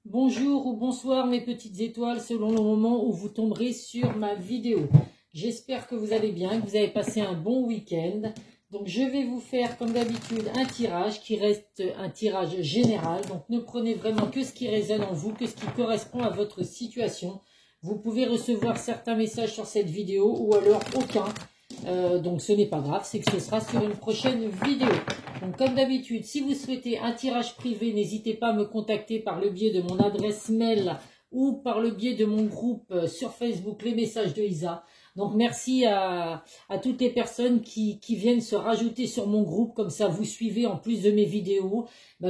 Bonjour ou bonsoir mes petites étoiles selon le moment où vous tomberez sur ma vidéo. J'espère que vous allez bien, que vous avez passé un bon week-end. Donc je vais vous faire comme d'habitude un tirage qui reste un tirage général. Donc ne prenez vraiment que ce qui résonne en vous, que ce qui correspond à votre situation. Vous pouvez recevoir certains messages sur cette vidéo ou alors aucun. Donc ce n'est pas grave, c'est que ce sera sur une prochaine vidéo. Donc comme d'habitude, si vous souhaitez un tirage privé, n'hésitez pas à me contacter par le biais de mon adresse mail ou par le biais de mon groupe sur Facebook, les messages de Isa. Donc merci à toutes les personnes qui viennent se rajouter sur mon groupe, comme ça vous suivez en plus de mes vidéos,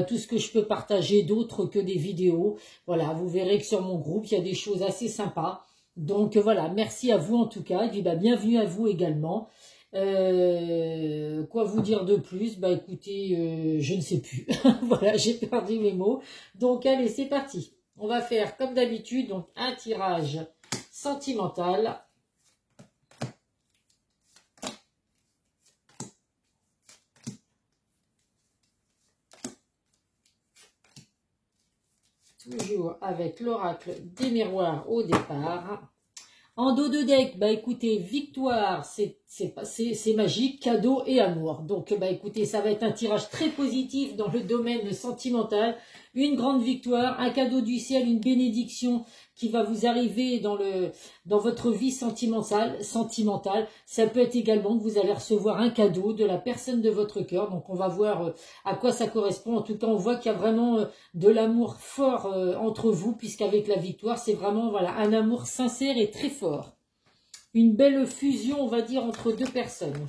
tout ce que je peux partager d'autres que des vidéos. Voilà, vous verrez que sur mon groupe, il y a des choses assez sympas. Donc voilà, merci à vous en tout cas, et puis bienvenue à vous également. Quoi vous dire de plus? Écoutez, je ne sais plus. Voilà, j'ai perdu mes mots. Donc allez, c'est parti. On va faire comme d'habitude donc un tirage sentimental. Toujours avec l'oracle des miroirs au départ. En dos de deck, écoutez, victoire, c'est magique, cadeau et amour. Donc écoutez, ça va être un tirage très positif dans le domaine sentimental. Une grande victoire, un cadeau du ciel, une bénédiction qui va vous arriver dans votre vie sentimentale. Ça peut être également que vous allez recevoir un cadeau de la personne de votre cœur. Donc on va voir à quoi ça correspond. En tout cas, on voit qu'il y a vraiment de l'amour fort entre vous, puisqu'avec la victoire, c'est vraiment voilà un amour sincère et très fort. Une belle fusion, on va dire, entre deux personnes.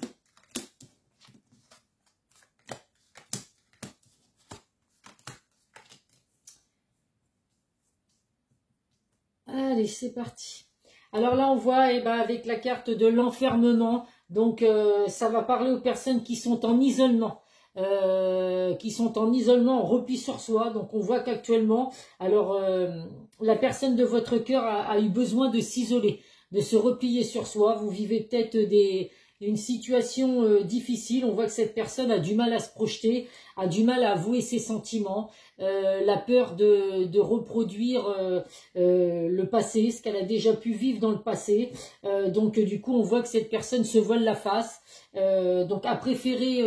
Allez, c'est parti. Alors là, on voit avec la carte de l'enfermement, donc ça va parler aux personnes qui sont en isolement. En repli sur soi. Donc on voit qu'actuellement, alors la personne de votre cœur a eu besoin de s'isoler, de se replier sur soi. Vous vivez peut-être une situation difficile. On voit que cette personne a du mal à se projeter, a du mal à avouer ses sentiments, la peur de reproduire le passé, ce qu'elle a déjà pu vivre dans le passé. Donc du coup, on voit que cette personne se voile la face. Donc a préféré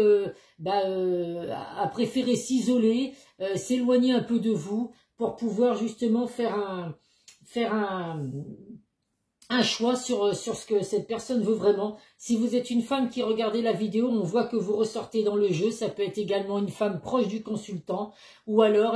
s'isoler, s'éloigner un peu de vous pour pouvoir justement faire un choix sur ce que cette personne veut vraiment. Si vous êtes une femme qui regardez la vidéo, on voit que vous ressortez dans le jeu. Ça peut être également une femme proche du consultant. Ou alors,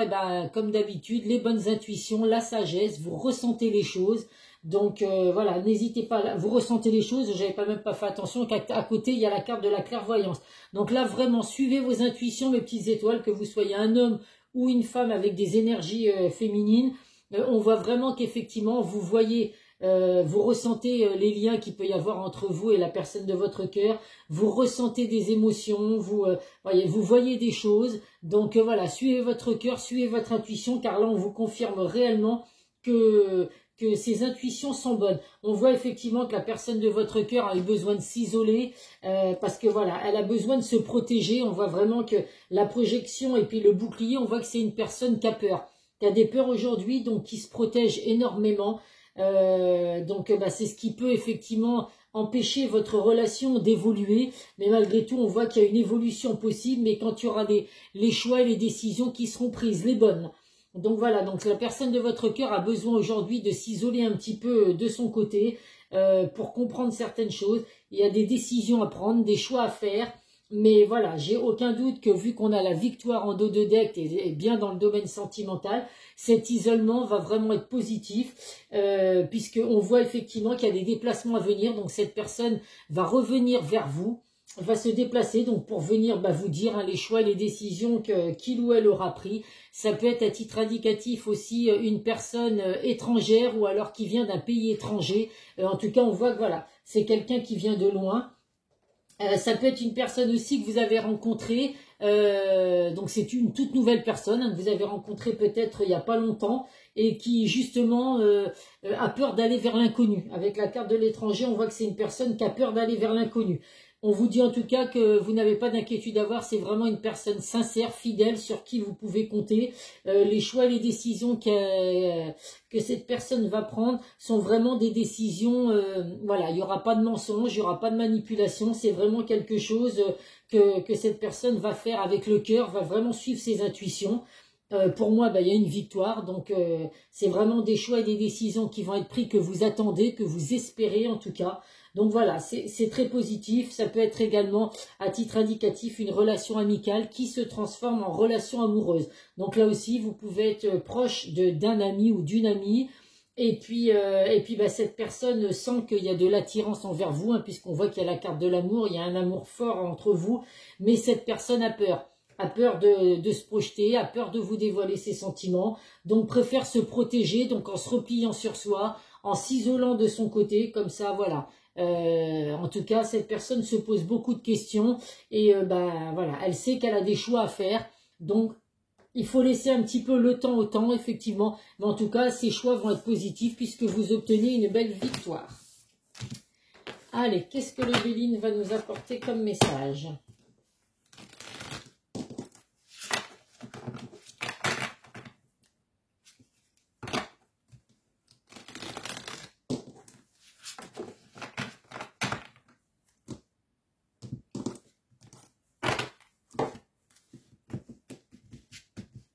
comme d'habitude, les bonnes intuitions, la sagesse, vous ressentez les choses. Donc voilà, n'hésitez pas, vous ressentez les choses, j'avais même pas fait attention qu'à côté il y a la carte de la clairvoyance. Donc là vraiment, suivez vos intuitions mes petites étoiles, que vous soyez un homme ou une femme avec des énergies féminines. On voit vraiment qu'effectivement vous voyez, vous ressentez les liens qu'il peut y avoir entre vous et la personne de votre cœur, vous ressentez des émotions, vous voyez des choses. Donc voilà, suivez votre cœur, suivez votre intuition, car là on vous confirme réellement que ces intuitions sont bonnes. On voit effectivement que la personne de votre cœur a eu besoin de s'isoler parce que voilà, elle a besoin de se protéger. On voit vraiment que la projection et puis le bouclier, on voit que c'est une personne qui a peur, qui a des peurs aujourd'hui, donc qui se protège énormément. C'est ce qui peut effectivement empêcher votre relation d'évoluer, mais malgré tout on voit qu'il y a une évolution possible, mais quand il y aura les choix et les décisions qui seront prises, les bonnes. Donc voilà, donc la personne de votre cœur a besoin aujourd'hui de s'isoler un petit peu de son côté pour comprendre certaines choses. Il y a des décisions à prendre, des choix à faire. Mais voilà, j'ai aucun doute que vu qu'on a la victoire en dos de deck et bien dans le domaine sentimental, cet isolement va vraiment être positif puisqu'on voit effectivement qu'il y a des déplacements à venir. Donc cette personne va revenir vers vous, va se déplacer donc pour venir vous dire les choix et les décisions qu'il ou elle aura pris. Ça peut être à titre indicatif aussi une personne étrangère ou alors qui vient d'un pays étranger. En tout cas, on voit que voilà, c'est quelqu'un qui vient de loin. Ça peut être une personne aussi que vous avez rencontrée, donc c'est une toute nouvelle personne que vous avez rencontrée peut-être il n'y a pas longtemps et qui justement a peur d'aller vers l'inconnu. Avec la carte de l'étranger, on voit que c'est une personne qui a peur d'aller vers l'inconnu. On vous dit en tout cas que vous n'avez pas d'inquiétude à avoir, c'est vraiment une personne sincère, fidèle, sur qui vous pouvez compter. Les choix et les décisions que cette personne va prendre sont vraiment des décisions, voilà, il n'y aura pas de mensonge, il n'y aura pas de manipulation, c'est vraiment quelque chose que cette personne va faire avec le cœur, va vraiment suivre ses intuitions. Pour moi, il y a une victoire, donc c'est vraiment des choix et des décisions qui vont être pris, que vous attendez, que vous espérez en tout cas. Donc voilà, c'est très positif. Ça peut être également, à titre indicatif, une relation amicale qui se transforme en relation amoureuse. Donc là aussi, vous pouvez être proche d'un ami ou d'une amie. Et puis cette personne sent qu'il y a de l'attirance envers vous, hein, puisqu'on voit qu'il y a la carte de l'amour, il y a un amour fort entre vous. Mais cette personne a peur de se projeter, a peur de vous dévoiler ses sentiments, donc préfère se protéger, donc en se repliant sur soi, en s'isolant de son côté, comme ça, voilà. En tout cas, cette personne se pose beaucoup de questions et voilà, elle sait qu'elle a des choix à faire, donc il faut laisser un petit peu le temps au temps, effectivement, mais en tout cas, ces choix vont être positifs puisque vous obtenez une belle victoire. Allez, qu'est-ce que le Béline va nous apporter comme message ?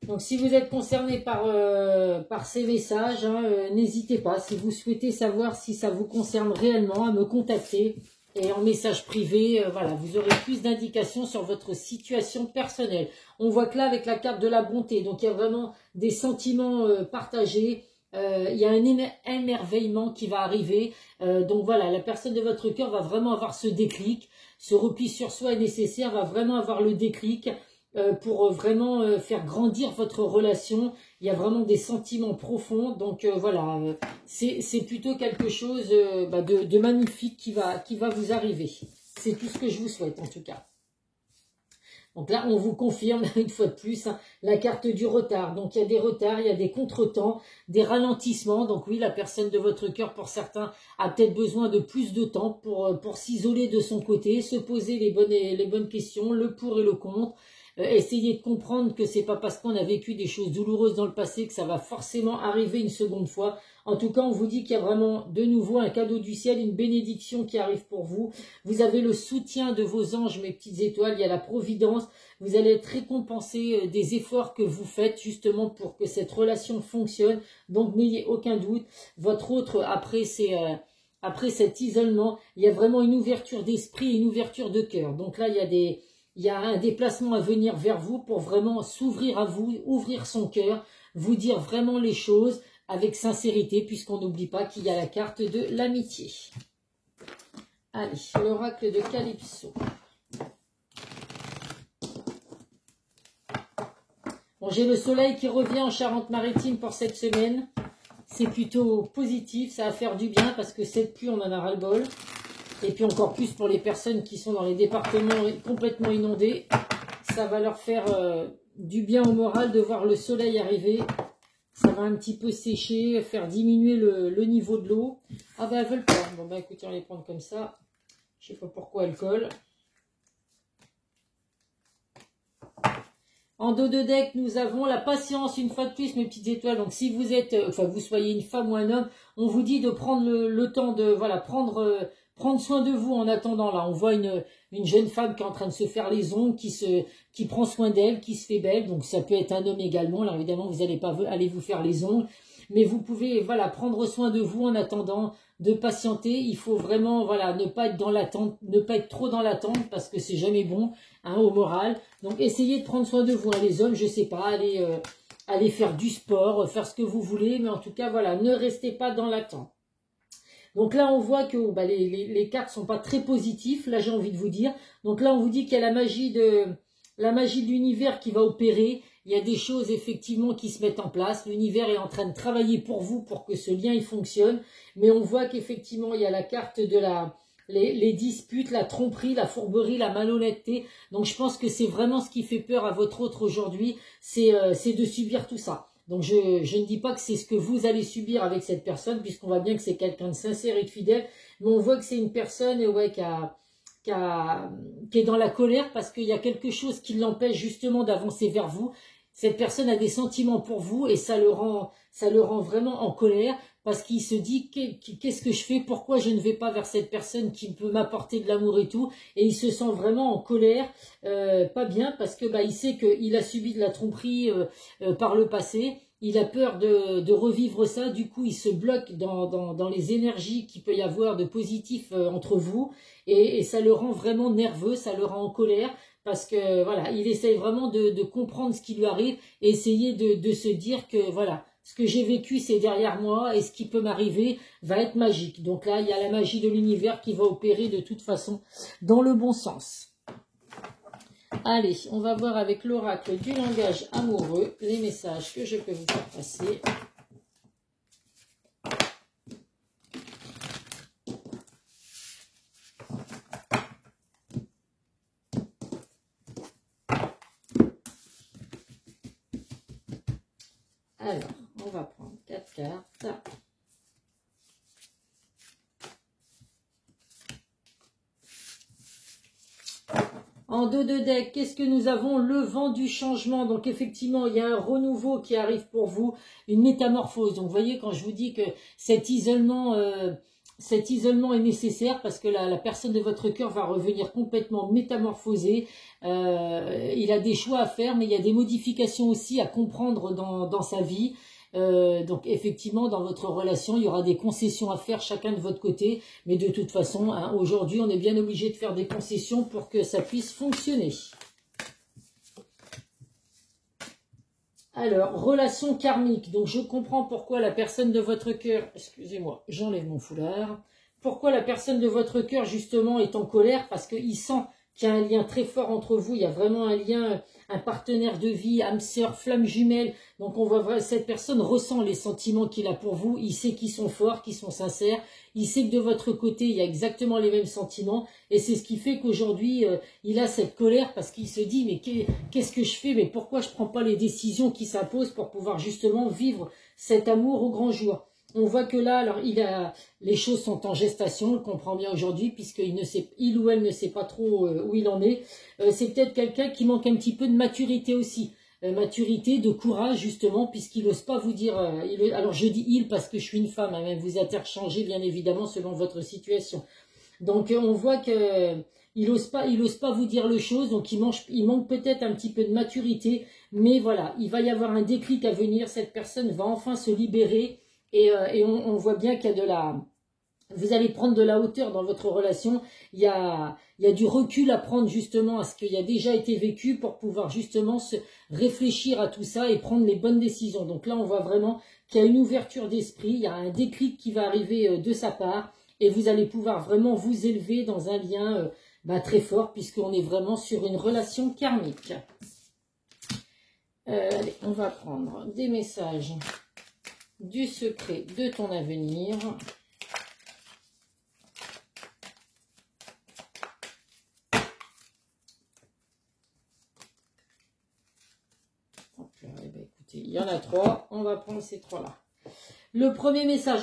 Donc, si vous êtes concerné par ces messages, hein, n'hésitez pas. Si vous souhaitez savoir si ça vous concerne réellement, à me contacter. Et en message privé, voilà, vous aurez plus d'indications sur votre situation personnelle. On voit que là, avec la carte de la bonté, donc il y a vraiment des sentiments partagés. Il y a un émerveillement qui va arriver. Donc voilà, la personne de votre cœur va vraiment avoir ce déclic. Ce repli sur soi est nécessaire, va vraiment avoir le déclic. Pour vraiment faire grandir votre relation. Il y a vraiment des sentiments profonds, donc voilà, c'est plutôt quelque chose de magnifique qui va vous arriver. C'est tout ce que je vous souhaite en tout cas. Donc là, on vous confirme une fois de plus, hein, la carte du retard. Donc il y a des retards, il y a des contretemps, des ralentissements. Donc oui, la personne de votre cœur, pour certains, a peut-être besoin de plus de temps pour s'isoler de son côté, se poser les bonnes questions, le pour et le contre. Essayez de comprendre que c'est pas parce qu'on a vécu des choses douloureuses dans le passé que ça va forcément arriver une seconde fois. En tout cas, on vous dit qu'il y a vraiment de nouveau un cadeau du ciel, une bénédiction qui arrive pour vous. Vous avez le soutien de vos anges, mes petites étoiles, il y a la providence. Vous allez être récompensé des efforts que vous faites justement pour que cette relation fonctionne. Donc n'ayez aucun doute. Votre autre, après cet isolement, il y a vraiment une ouverture d'esprit, une ouverture de cœur. Donc là, il y a un déplacement à venir vers vous pour vraiment s'ouvrir à vous, ouvrir son cœur, vous dire vraiment les choses avec sincérité, puisqu'on n'oublie pas qu'il y a la carte de l'amitié. Allez, l'oracle de Calypso. Bon, j'ai le soleil qui revient en Charente-Maritime pour cette semaine. C'est plutôt positif, ça va faire du bien parce que cette pluie, on en a ras-le-bol. Et puis encore plus pour les personnes qui sont dans les départements complètement inondés. Ça va leur faire du bien au moral de voir le soleil arriver. Ça va un petit peu sécher, faire diminuer le niveau de l'eau. Ah bah elles veulent pas. Bon bah écoutez, on va les prendre comme ça. Je sais pas pourquoi elles collent. En dos de deck, nous avons la patience, une fois de plus, mes petites étoiles. Donc, si vous êtes, vous soyez une femme ou un homme, on vous dit de prendre le temps de, voilà, prendre soin de vous en attendant. Là, on voit une jeune femme qui est en train de se faire les ongles, qui prend soin d'elle, qui se fait belle. Donc, ça peut être un homme également. Alors, évidemment, vous n'allez pas aller vous faire les ongles. Mais vous pouvez, voilà, prendre soin de vous en attendant, de patienter. Il faut vraiment, voilà, ne pas être dans l'attente, ne pas être trop dans l'attente parce que c'est jamais bon, hein, au moral. Donc, essayez de prendre soin de vous, hein, les hommes, je sais pas, allez faire du sport, faire ce que vous voulez, mais en tout cas, voilà, ne restez pas dans l'attente. Donc là, on voit que les cartes sont pas très positives, là, j'ai envie de vous dire. Donc là, on vous dit qu'il y a la magie de l'univers qui va opérer. Il y a des choses, effectivement, qui se mettent en place. L'univers est en train de travailler pour vous, pour que ce lien, il fonctionne. Mais on voit qu'effectivement, il y a la carte de les disputes, la tromperie, la fourberie, la malhonnêteté. Donc, je pense que c'est vraiment ce qui fait peur à votre autre aujourd'hui, c'est de subir tout ça. Donc, je ne dis pas que c'est ce que vous allez subir avec cette personne, puisqu'on voit bien que c'est quelqu'un de sincère et de fidèle. Mais on voit que c'est une personne qui qui est dans la colère parce qu'il y a quelque chose qui l'empêche justement d'avancer vers vous. Cette personne a des sentiments pour vous et ça le rend vraiment en colère parce qu'il se dit qu'est-ce que je fais, pourquoi je ne vais pas vers cette personne qui peut m'apporter de l'amour et tout, et il se sent vraiment en colère, pas bien parce que il sait qu'il a subi de la tromperie par le passé. Il a peur de revivre ça, du coup il se bloque dans les énergies qu'il peut y avoir de positif entre vous et ça le rend vraiment nerveux, ça le rend en colère parce que voilà, il essaye vraiment de comprendre ce qui lui arrive et essayer de se dire que voilà, ce que j'ai vécu c'est derrière moi et ce qui peut m'arriver va être magique. Donc là il y a la magie de l'univers qui va opérer de toute façon dans le bon sens. Allez, on va voir avec l'oracle du langage amoureux les messages que je peux vous faire passer. Alors, on va prendre 4 cartes. En dos de deck, qu'est-ce que nous avons? Le vent du changement. Donc effectivement, il y a un renouveau qui arrive pour vous, une métamorphose. Donc vous voyez, quand je vous dis que cet isolement est nécessaire parce que la personne de votre cœur va revenir complètement métamorphosée. Il a des choix à faire, mais il y a des modifications aussi à comprendre dans sa vie. Donc effectivement dans votre relation il y aura des concessions à faire chacun de votre côté, mais de toute façon hein, aujourd'hui on est bien obligé de faire des concessions pour que ça puisse fonctionner. Alors, relation karmique, donc je comprends pourquoi la personne de votre cœur, excusez-moi, j'enlève mon foulard, pourquoi la personne de votre cœur justement est en colère, parce qu'il sent qu'il y a un lien très fort entre vous, il y a vraiment un lien, un partenaire de vie, âme sœur, flamme jumelle, donc on voit cette personne ressent les sentiments qu'il a pour vous, il sait qu'ils sont forts, qu'ils sont sincères, il sait que de votre côté il y a exactement les mêmes sentiments, et c'est ce qui fait qu'aujourd'hui il a cette colère parce qu'il se dit mais qu'est-ce que je fais, mais pourquoi je prends pas les décisions qui s'imposent pour pouvoir justement vivre cet amour au grand jour. On voit que là, alors les choses sont en gestation, on le comprend bien aujourd'hui, puisqu'il ou elle ne sait pas trop où il en est. C'est peut-être quelqu'un qui manque un petit peu de maturité aussi. Maturité, de courage justement, puisqu'il n'ose pas vous dire... alors je dis il parce que je suis une femme, hein, même vous interchangez bien évidemment selon votre situation. Donc on voit que... Il ose pas vous dire les choses, donc il manque peut-être un petit peu de maturité, mais voilà, il va y avoir un déclic à venir, cette personne va enfin se libérer, et on voit bien qu'il y a de la... Vous allez prendre de la hauteur dans votre relation, il y a du recul à prendre justement à ce qui a déjà été vécu pour pouvoir justement se réfléchir à tout ça et prendre les bonnes décisions. Donc là, on voit vraiment qu'il y a une ouverture d'esprit, il y a un déclic qui va arriver de sa part, et vous allez pouvoir vraiment vous élever dans un lien très fort, puisqu'on est vraiment sur une relation karmique. Allez, on va prendre des messages du secret de ton avenir. Écoutez, il y en a 3, on va prendre ces 3-là. Le premier message,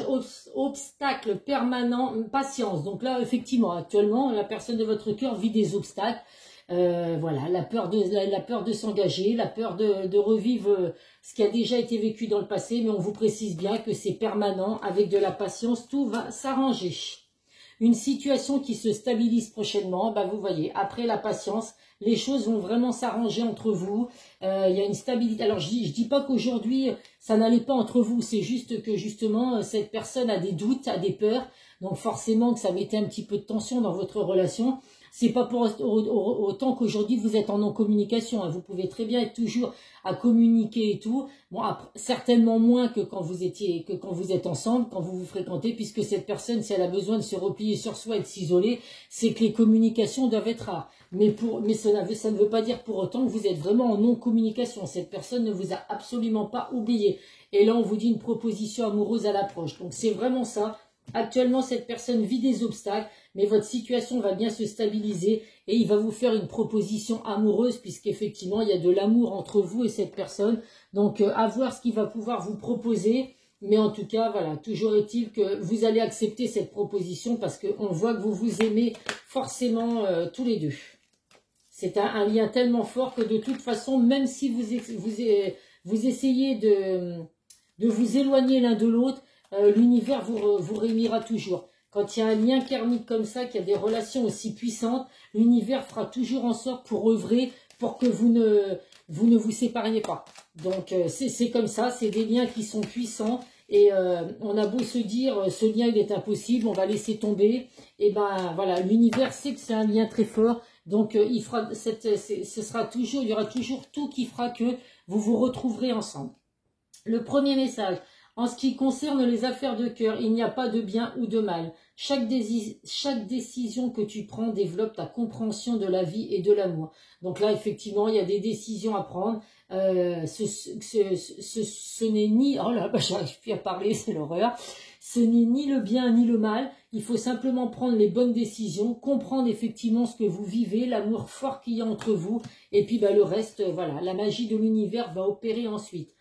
obstacle permanent, patience. Donc là, effectivement, actuellement, la personne de votre cœur vit des obstacles. Voilà, la peur de s'engager, la peur de revivre ce qui a déjà été vécu dans le passé, mais on vous précise bien que c'est permanent, avec de la patience, tout va s'arranger. Une situation qui se stabilise prochainement, vous voyez, après la patience, les choses vont vraiment s'arranger entre vous, il y a une stabilité. Alors je dis pas qu'aujourd'hui ça n'allait pas entre vous, c'est juste que justement cette personne a des doutes, a des peurs, donc forcément que ça mettait un petit peu de tension dans votre relation. C'est pas pour autant qu'aujourd'hui vous êtes en non-communication, hein. Vous pouvez très bien être toujours à communiquer et tout. Bon, après, certainement moins que quand vous êtes ensemble, quand vous vous fréquentez, puisque cette personne, si elle a besoin de se replier sur soi et de s'isoler, c'est que les communications doivent être rares. Mais ça ne veut pas dire pour autant que vous êtes vraiment en non-communication. Cette personne ne vous a absolument pas oublié. Et là, on vous dit une proposition amoureuse à l'approche. Donc c'est vraiment ça. Actuellement, cette personne vit des obstacles, mais votre situation va bien se stabiliser et il va vous faire une proposition amoureuse, puisqu'effectivement, il y a de l'amour entre vous et cette personne. Donc, à voir ce qu'il va pouvoir vous proposer. Mais en tout cas, voilà, toujours est-il que vous allez accepter cette proposition parce qu'on voit que vous vous aimez forcément tous les deux. C'est un lien tellement fort que de toute façon, même si vous essayez de vous éloigner l'un de l'autre, l'univers vous réunira toujours. Quand il y a un lien karmique comme ça, qu'il y a des relations aussi puissantes, l'univers fera toujours en sorte pour œuvrer pour que vous ne vous sépariez pas. Donc c'est comme ça, c'est des liens qui sont puissants et on a beau se dire ce lien il est impossible, on va laisser tomber. Et ben voilà, l'univers sait que c'est un lien très fort, donc il y aura toujours tout qui fera que vous vous retrouverez ensemble. Le premier message. En ce qui concerne les affaires de cœur, il n'y a pas de bien ou de mal. Chaque décision que tu prends développe ta compréhension de la vie et de l'amour. Donc là, effectivement, il y a des décisions à prendre. Ce n'est ni... Oh là, j'arrive plus à parler, c'est l'horreur. Ce n'est ni le bien ni le mal. Il faut simplement prendre les bonnes décisions, comprendre effectivement ce que vous vivez, l'amour fort qu'il y a entre vous. Et puis le reste, voilà, la magie de l'univers va opérer ensuite.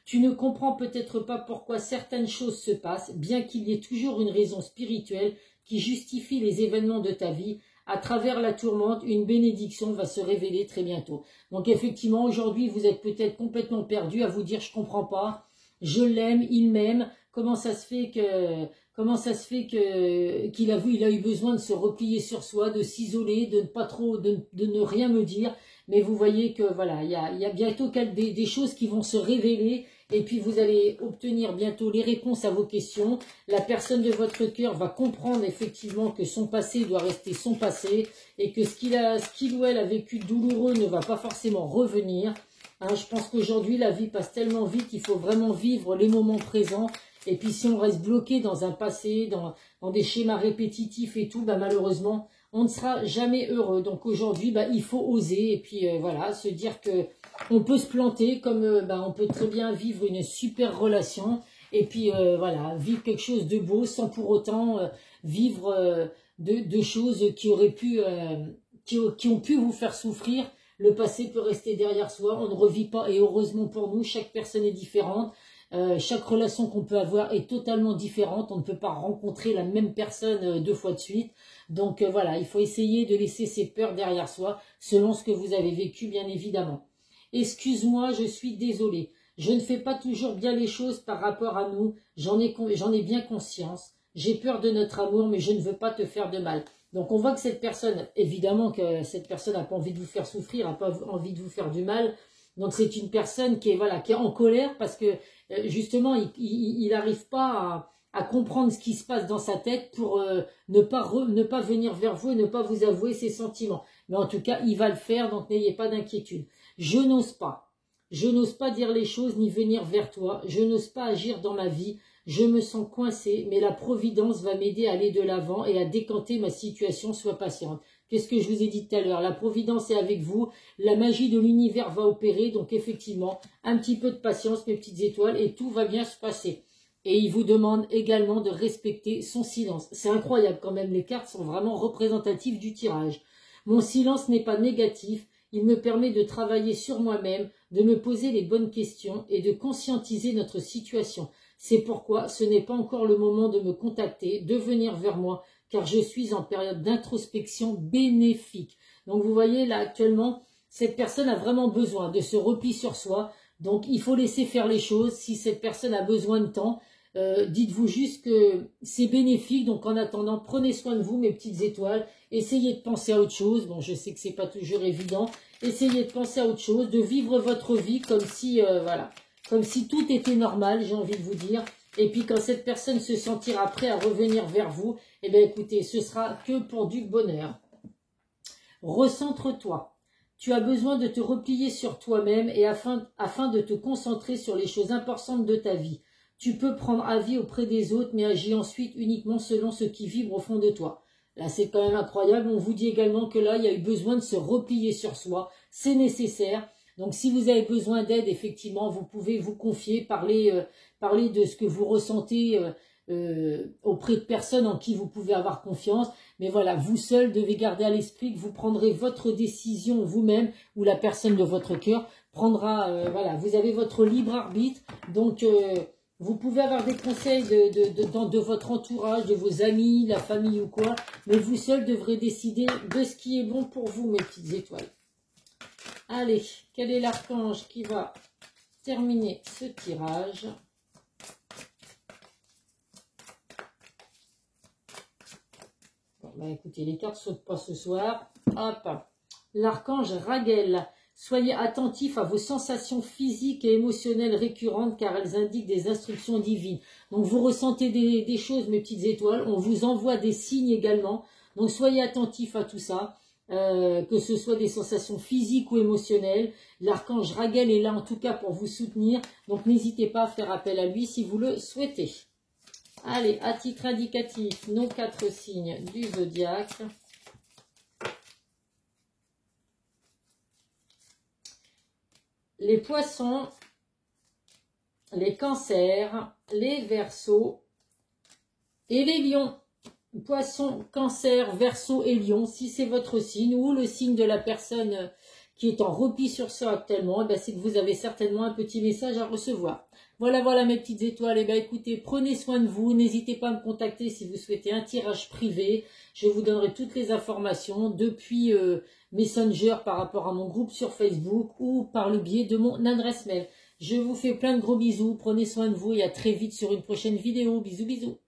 Tu ne comprends peut-être pas pourquoi certaines choses se passent, bien qu'il y ait toujours une raison spirituelle qui justifie les événements de ta vie. À travers la tourmente, une bénédiction va se révéler très bientôt. Donc effectivement, aujourd'hui, vous êtes peut-être complètement perdu à vous dire « je comprends pas, je l'aime, il m'aime ». Comment ça se fait qu'il a eu besoin de se replier sur soi, de s'isoler, de ne rien me dire. Mais vous voyez que voilà, il y a bientôt des choses qui vont se révéler. Et puis vous allez obtenir bientôt les réponses à vos questions. La personne de votre cœur va comprendre effectivement que son passé doit rester son passé et que ce qu'il ou elle a vécu de douloureux ne va pas forcément revenir. Hein, je pense qu'aujourd'hui la vie passe tellement vite qu'il faut vraiment vivre les moments présents. Et puis si on reste bloqué dans un passé, dans des schémas répétitifs et tout, malheureusement, on ne sera jamais heureux. Donc aujourd'hui, il faut oser et puis voilà, se dire que on peut se planter comme on peut très bien vivre une super relation et puis voilà, vivre quelque chose de beau sans pour autant vivre de choses qui auraient pu qui ont pu vous faire souffrir. Le passé peut rester derrière soi, on ne revit pas et heureusement pour nous, chaque personne est différente. Chaque relation qu'on peut avoir est totalement différente. On ne peut pas rencontrer la même personne 2 fois de suite. Donc voilà, il faut essayer de laisser ses peurs derrière soi, selon ce que vous avez vécu, bien évidemment. Excuse-moi, je suis désolée. Je ne fais pas toujours bien les choses par rapport à nous. J'en ai bien conscience. J'ai peur de notre amour, mais je ne veux pas te faire de mal. Donc on voit que cette personne, évidemment que cette personne n'a pas envie de vous faire souffrir, n'a pas envie de vous faire du mal. Donc c'est une personne qui est en colère parce que justement il n'arrive pas à comprendre ce qui se passe dans sa tête pour ne pas venir vers vous et ne pas vous avouer ses sentiments. Mais en tout cas, il va le faire, donc n'ayez pas d'inquiétude. Je n'ose pas. Je n'ose pas dire les choses ni venir vers toi. Je n'ose pas agir dans ma vie. Je me sens coincée, mais la providence va m'aider à aller de l'avant et à décanter ma situation. Sois patiente. Qu'est-ce que je vous ai dit tout à l'heure? La providence est avec vous. La magie de l'univers va opérer. Donc effectivement, un petit peu de patience, mes petites étoiles, et tout va bien se passer. Et il vous demande également de respecter son silence. C'est incroyable quand même, les cartes sont vraiment représentatives du tirage. Mon silence n'est pas négatif. Il me permet de travailler sur moi-même, de me poser les bonnes questions et de conscientiser notre situation. C'est pourquoi ce n'est pas encore le moment de me contacter, de venir vers moi, car je suis en période d'introspection bénéfique. Donc vous voyez là actuellement, cette personne a vraiment besoin de se replier sur soi. Donc il faut laisser faire les choses. Si cette personne a besoin de temps, dites-vous juste que c'est bénéfique. Donc en attendant, prenez soin de vous, mes petites étoiles. Essayez de penser à autre chose. Bon, je sais que c'est pas toujours évident. Essayez de penser à autre chose, de vivre votre vie comme si, voilà, comme si tout était normal, j'ai envie de vous dire. Et puis quand cette personne se sentira prête à revenir vers vous, eh bien écoutez, ce sera que pour du bonheur. Recentre-toi. Tu as besoin de te replier sur toi-même et afin de te concentrer sur les choses importantes de ta vie. Tu peux prendre avis auprès des autres, mais agis ensuite uniquement selon ce qui vibre au fond de toi. Là, c'est quand même incroyable. On vous dit également que là, il y a eu besoin de se replier sur soi. C'est nécessaire. Donc, si vous avez besoin d'aide, effectivement, vous pouvez vous confier, parler de ce que vous ressentez auprès de personnes en qui vous pouvez avoir confiance. Mais voilà, vous seul devez garder à l'esprit que vous prendrez votre décision vous-même ou la personne de votre cœur prendra, voilà, vous avez votre libre arbitre. Donc, Vous pouvez avoir des conseils de votre entourage, de vos amis, la famille ou quoi, mais vous seul devrez décider de ce qui est bon pour vous, mes petites étoiles. Allez, quel est l'archange qui va terminer ce tirage? Bon, bah écoutez, les cartes ne sautent pas ce soir. Hop, l'archange Raguel. Soyez attentifs à vos sensations physiques et émotionnelles récurrentes car elles indiquent des instructions divines. Donc vous ressentez des choses, mes petites étoiles. On vous envoie des signes également. Donc soyez attentifs à tout ça. Que ce soit des sensations physiques ou émotionnelles. L'archange Raguel est là en tout cas pour vous soutenir. Donc n'hésitez pas à faire appel à lui si vous le souhaitez. Allez, à titre indicatif, nos 4 signes du zodiaque. Les poissons, les cancers, les verseaux et les lions. Poissons, cancer, verseau et lion, si c'est votre signe ou le signe de la personne qui est en repli sur ça actuellement, eh ben c'est que vous avez certainement un petit message à recevoir. Voilà, voilà mes petites étoiles. Eh bien, écoutez, prenez soin de vous. N'hésitez pas à me contacter si vous souhaitez un tirage privé. Je vous donnerai toutes les informations depuis Messenger par rapport à mon groupe sur Facebook ou par le biais de mon adresse mail. Je vous fais plein de gros bisous. Prenez soin de vous et à très vite sur une prochaine vidéo. Bisous, bisous.